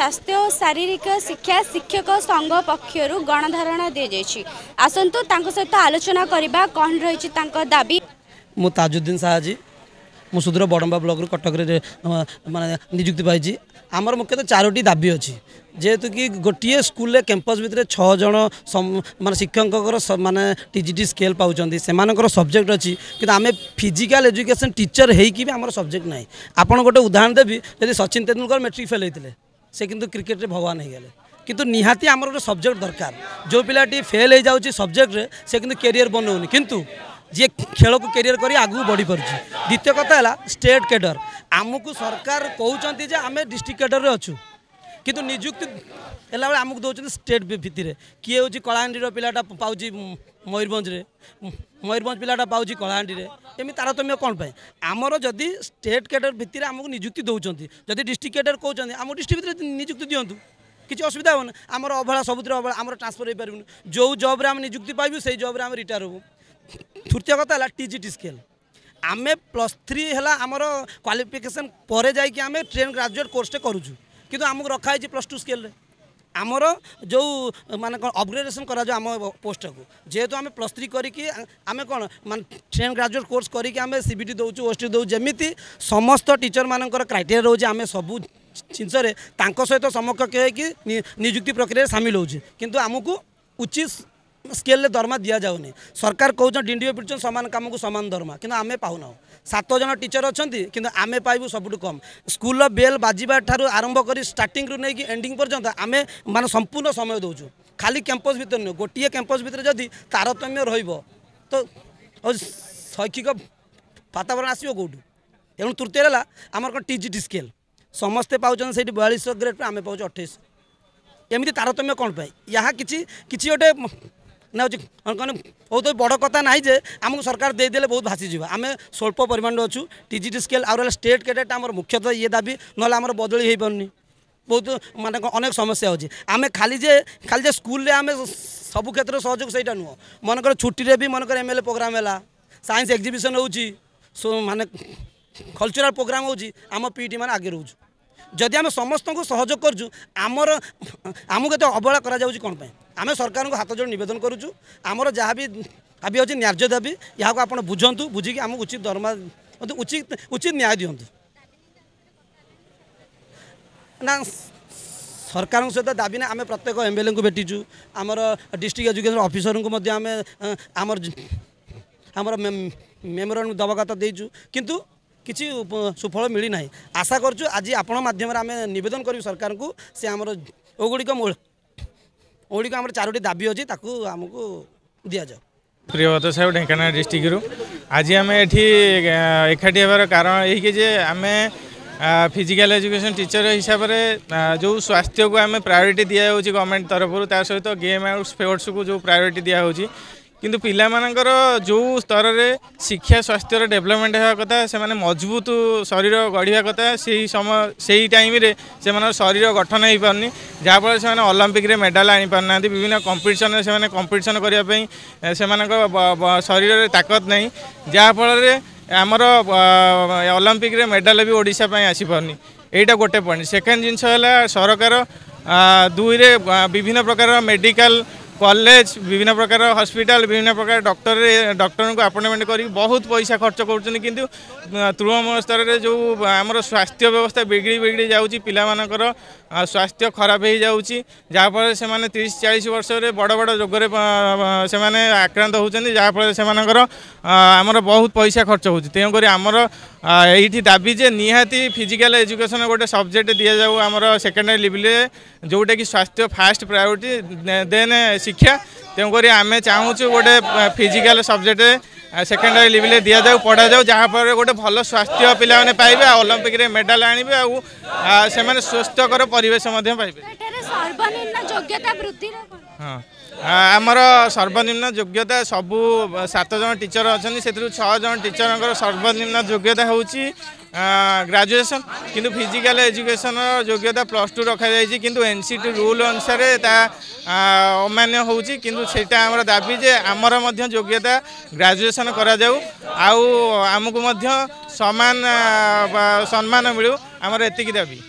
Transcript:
स्वास्थ्य और शारीरिक शिक्षा शिक्षक संघ पक्षर गणधारणा दी जाइए। आसतु सहित आलोचना करबा कौन रही दाबी। मु ताजुद्दीन साहाजी मु सुदूर बड़म्बा ब्लॉक कटक माने नियुक्ति पाई। आमर मुख्यतः 4टी दाबी अच्छी जेहेतु कि गोटे स्कूल कैंपस भितर 6 जन माने शिक्षक माने टीजीटी स्केल पाँच से सब्जेक्ट अच्छी कि आम फिजिकल एजुकेशन टीचर होगी भी आम सब्जेक्ट ना। आपड़ गोटे उदाहरण देवी जब सचिन तेंदुलकर मेट्रिक फेल होते से किंतु क्रिकेट रे भगवान हो गले किंतु निहाती आमर गोटे सब्जेक्ट दरकार। जो पिलाटी फेल हो जाऊँगी सब्जेक्ट रे से किंतु कैरियर बनाऊनी किंतु जी खेल को कैरियर करी आगू बढ़ी पार्टी। द्वितीय कथा है स्टेट कैडर आमको सरकार कहते हैं आम डिस्ट्रिक्ट कैडर अच्छु किंतु नियुक्ति है आमको दौरान स्टेट भित्ति किए हूँ कलाहांडी पिलाटा पाँच मयूरभंज मयूरभंज पिलाटा पाँच कलाहांडी एमती तारतम्य कौन पाए आमर जदि स्टेट कैडर भित्ति आमको नियुक्ति दौरान जदि डिस्ट्रिक्ट कैडर कहते आम डिस्ट्रिक्ट भितर नियुक्ति दिंतु किसी असुविधा होना आमर अवहेला सबुतिर अवहेला आम ट्रांसफर हो पारूँ जो जॉब आम नियुक्ति पाइबू से जॉब आम रिटायर हूँ। तृतीय कथा है टीजीटी स्केल आम +3 है आमर क्वालिफिकेशन पर जाकि आम ट्रेन ग्रेजुएट कोर्स करुचु किंतु आमको रखाई +2 स्केल आमर जो माने कौन अपग्रेडेशन करा आम पोस्ट को जेहेतु आम +3 करके आम कौन मान ट्रेन ग्रेजुएट कोर्स करके आम सीबीटी दौचु ओएसटी दौ जमीती समस्त टीचर मानकर क्राइटेरिया रोचे आम सबू जिनस सहित समकक्ष होगी नियुक्ति प्रक्रिया सामिल होची किंतु आमको उचित स्केल दरमा दि जाऊनी। सरकार कहते डिंडियो पिटन सामान काम को सामान दरमा किंतु आमे पाऊना। 7 जन टीचर अच्छा किंतु आमे पाइबू सबुठ कम स्कूल बेल बाजिबा ठारू आरंभ कर स्टार्टिंग रु नहीं एंडिंग पर्यंत आमे मान संपूर्ण समय दौचु खाली कैंपस भीतर नुह गोटे कैंपस भीतर जदि तारतम्य तो शैक्षिक वातावरण आसो कौटू तेणु तृतीय है आमर कौन टीजीटी स्केल समस्ते पाँच से 42 ग्रेड पर आम पाँच 28 एमती तारतम्य कौन पाए यहाँ किसी गोटे ना कौन बहुत बड़ कथा ना जे आमको सरकार देदेले बहुत भासीजी आम स्वल्प परिमाण अच्छु टीजीटी स्केल आउ स्टेट कैडेट आम मुख्यतः ये दाबी ना आम बदली हो पारनी बहुत माने अनेक समस्या होची आम खाली जे स्कूल आम सबु क्षेत्र सहयोग से नुह मनकर छुट्टी भी मनकर एमएलए प्रोग्राम है साइंस एग्जिबिशन हो माने कल्चरल प्रोग्राम होम पीटी मान आगे रोचु जदि आम समस्त को सहयोग करूँ आमर आमको तो अवहेला करा कौन आम सरकार को हाथ जोड़ नवेदन करुचु आमर जहाँ भी दाबी अच्छी न्याय्य दाबी यहाँ आप बुझंतु बुझिकी आमको उचित दरमा उचित न्याय दिंतु ना सरकार सहित दाबी ना आम प्रत्येक एमएलए को भेटीचु आमर डिस्ट्रिक्ट एजुकेशन ऑफिसर को आमर मेमोरांडम दबागत देचु किंतु किसी सुफल मिली ना। आशा करूँ आज आपण माध्यम आम नवेदन करूँ सरकार को से आमर ओगुड़िक ओगुड़िक आम 4टी दाबी अच्छी आमको दि जाओ। प्रियव्रत साहब ढेंकानाल डिस्ट्रिक्ट आज आम ये एकाठी होबार कारण यही जे आम फिजिकल एजुकेशन टीचर हिसाब से जो स्वास्थ्य को आम प्रायोरिटी दिया गवर्नमेंट तरफ ता सहित गेम आउट स्पोर्ट्स को जो प्रायोरिटी दिया किंतु पिला मानकर जो स्तर रे शिक्षा स्वास्थ्य डेवलपमेंट होगा कथा से माने मजबूत शरीर गढ़ा कथा से टाइम रे से शरीर गठन हो पारनी जहाँफल से ओलंपिक रे मेडल आनी पारना विभिन्न कंपिटिशन से कंपिटिशन करने से शरीर रे ताकत नहीं जहाँफल आमर ओलंपिक रे मेडल भी ओडिशा आसी पारनी एटा गोटे पॉइंट। सेकेंड जिनस है सरकार 2 रे विभिन्न प्रकार मेडिकल कॉलेज विभिन्न प्रकार हॉस्पिटल विभिन्न प्रकार डॉक्टर को अपॉइंटमेंट कर बहुत पैसा खर्च कर किंतु तृणमूल स्तर में जो आमर स्वास्थ्य व्यवस्था बिगड़ी जाऊँगी पिलामानकर स्वास्थ्य खराब हो जाऊँगी जहाँफल से 30-40 वर्ष में बड़ बड़ रोग से आक्रांत होती जहाँफल से आमर बहुत पैसा खर्च हो तेणुक आमर ये दाबी जे निहाती फिजिकल एजुकेशन गोटे सब्जेक्ट दि जाऊ आमर सेकेंडरी लेवल जोटा कि स्वास्थ्य फास्ट प्रायोरिटी देन शिक्षा तेणुक आम चाहूँ गोटे फिजिकल सब्जेक्ट सेकेंडरी लेवल दि जाऊ पढ़ा जाऊ जहाँफल गोटे भल स्वास्थ्य पिला माने पाइबे ओलंपिक रे मेडल आनिबे आ से स्वस्थकर परिवेश पाइबे। हाँ आमर सर्वनिम्न योग्यता सबू 7 जन टीचर अच्छा से 6 जन टीचर सर्वनिम्न योग्यता हूँ ग्रेजुएशन किंतु फिजिकल एजुकेशन योग्यता +2 रखा जाइए किंतु एनसीटी रूल अनुसार अमान्य होची किंतु सेटा आमर दाबी जे आमर मध्य योग्यता ग्रेजुएशन करा जाऊ आउ आमको मध्य समान सम्मान मिलू आमर एतिकी दाबी।